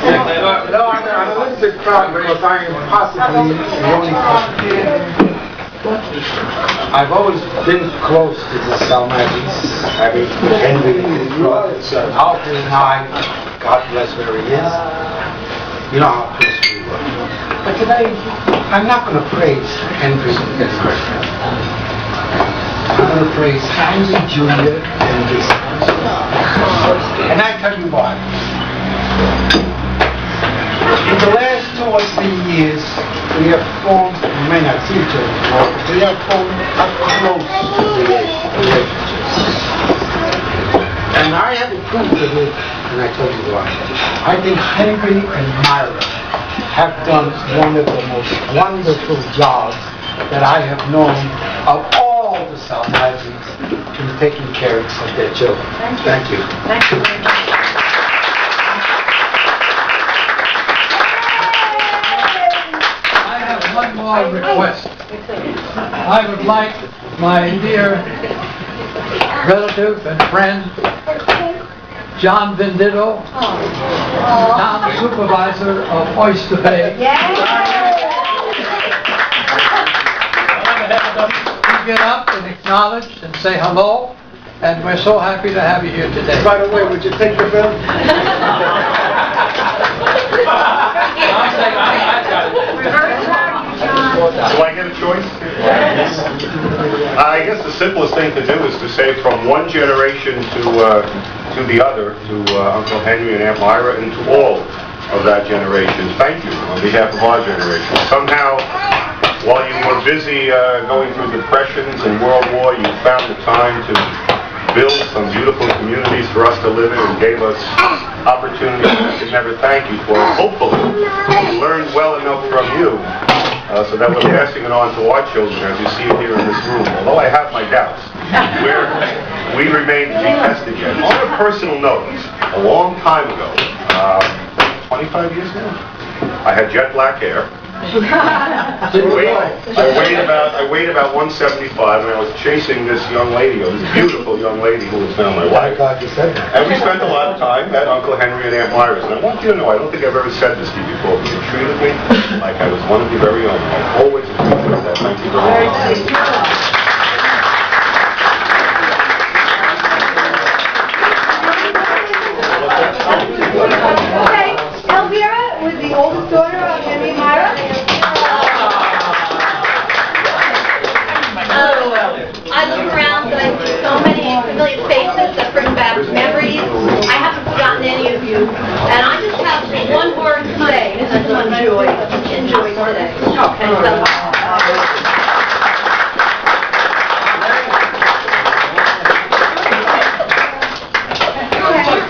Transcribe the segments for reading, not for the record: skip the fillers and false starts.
No, I'm a little bit proud because I am possibly the only person. I've always been close to the Salmatis, having Henry, Alfred and I, God bless where he is. You know how close we were. But today, I'm not going to praise Henry and myself. I'm going to praise Henry Jr. and this. And I tell you why. In the last 2 or 3 years, we have formed, you may not see each other anymore, but we have formed a close relationship. And I have a proof of it, and I tell you why. I think Henry and Myra have done one of the most wonderful jobs that I have known of all the Salmazis in taking care of their children. Thank you. Thank you very much. One more request. I would like my dear relative and friend, John Venditto, town supervisor of Oyster Bay, to get up and acknowledge and say hello, and we're so happy to have you here today. By the way, would you take your bill? Do I get a choice? I guess the simplest thing to do is to say from one generation to the other, to Uncle Henry and Aunt Myra, and to all of that generation. Thank you on behalf of our generation. Somehow, while you were busy going through depressions and World War, you found the time to build some beautiful communities for us to live in and gave us opportunities we could never thank you for. Hopefully, we learned well enough from you so that we're passing it on to our children, as you see here in this room. Although I have my doubts, we remain to be tested yet. On a personal note, a long time ago, 25 years now, I had jet black hair. I weighed about 175, and I was chasing this young lady, this beautiful young lady who is now my wife. God, you said that. And we spent a lot of time at Uncle Henry and Aunt Myra's. And I want you to know, I don't think I've ever said this to you before, but you treated me like I was one of your very own. I always appreciate that. Thank you very much. Okay, Elvira was the oldest daughter of Henry and Myra. I look around and I see so many familiar faces that bring back memories. I haven't forgotten any of you. And I just have one word to say, and that's enjoy. Enjoy today. Okay.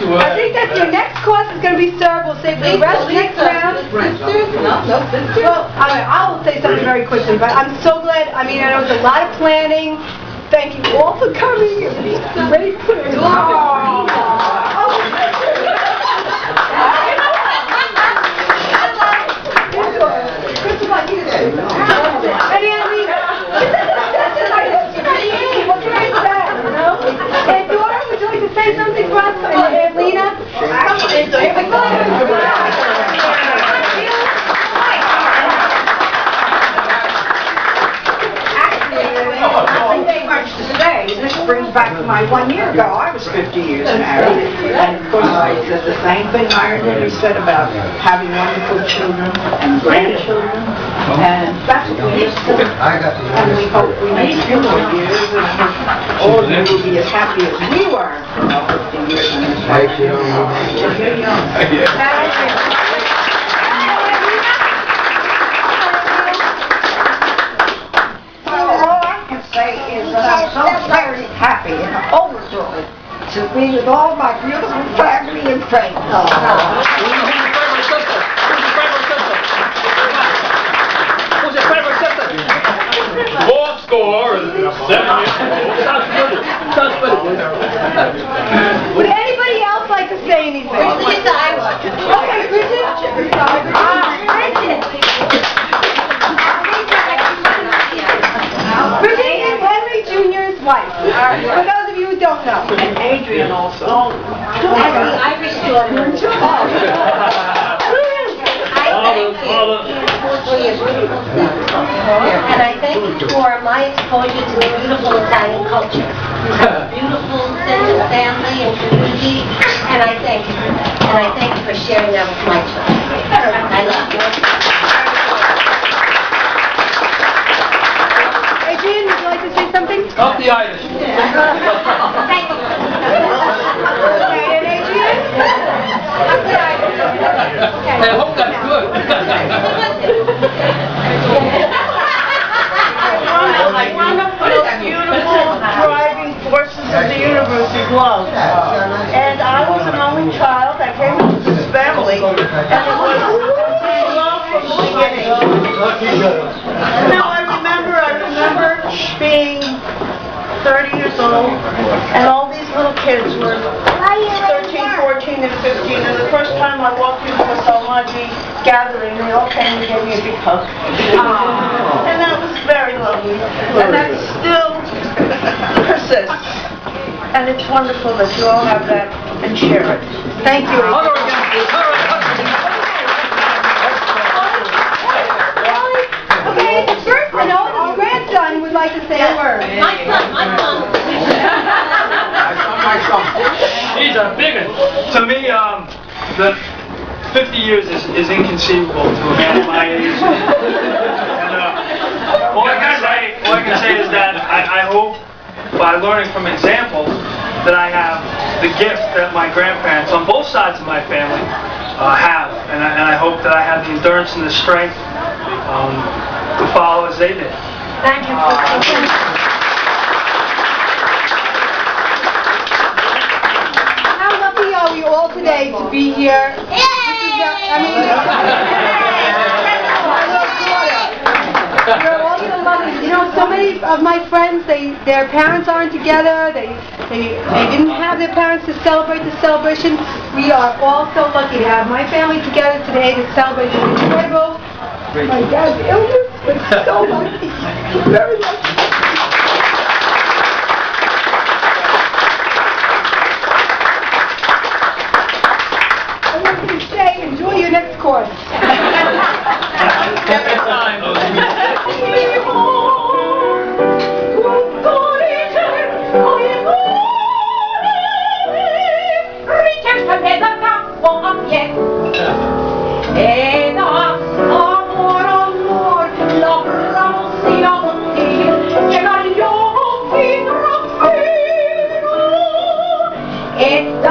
I think that your next course is going to be served. We'll save the rest next round. No, sisters. Well, I will say something very quickly, but I'm so glad. I mean, there was a lot of planning. Thank you all for coming. It was great planning. What can I say? And daughter, would you like to say something for us, Lena? This brings back to my 1 year ago. I was 50 years married, and of course I said the same thing Myra Henry said about having wonderful children and grandchildren, and that's what we used to do. And we hope we make few more years, and all of you will be as happy as we were for our 50 years in this life. Thank you. You're young. Is that I'm so very happy and overjoyed to be with all my beautiful family and friends. Who's your favorite sister? Fourth score is 7 years old. Would anybody else like to say anything? Okay, Bridget. Bridget is Henry Jr.'s wife. For those of you who don't know. And Adrian also. Irish daughter. And I thank you for my exposure to the beautiful Italian culture. You have a beautiful sense of family and community, and I thank you for that. And I thank you for sharing that with my children. I love you. Adrian, would you like to say something? Up the Irish. Thank you. Okay, and Adrian? Hey, I hope that's good. One of the beautiful driving forces of the universe is love. And I was an only child. I came into this family, and it was love from the beginning. Now I remember being 30 years old, and all these little kids were 13, 14, and 15, and the first time I walked into a Salmaji gathering, they all came and gave me a big hug. And that was very lovely. And that still persists. And it's wonderful that you all have that and share it. Thank you. Hug her again, please. Hug her. Okay, the first one, his grandson would like to say a word. My son. My son. He's a big one. To me, the 50 years is inconceivable to a man of my age. And, all I can say is that I hope, by learning from examples, that I have the gift that my grandparents on both sides of my family have. And I hope that I have the endurance and the strength to follow as they did. Thank you. How lucky are we all today to be here? You're all so lucky. You know, so many of my friends, their parents aren't together. They didn't have their parents to celebrate the celebration. We are all so lucky to have my family together today to celebrate the incredible. My dad's illness was so lucky. Very lucky. I want you to say, enjoy your next course. It's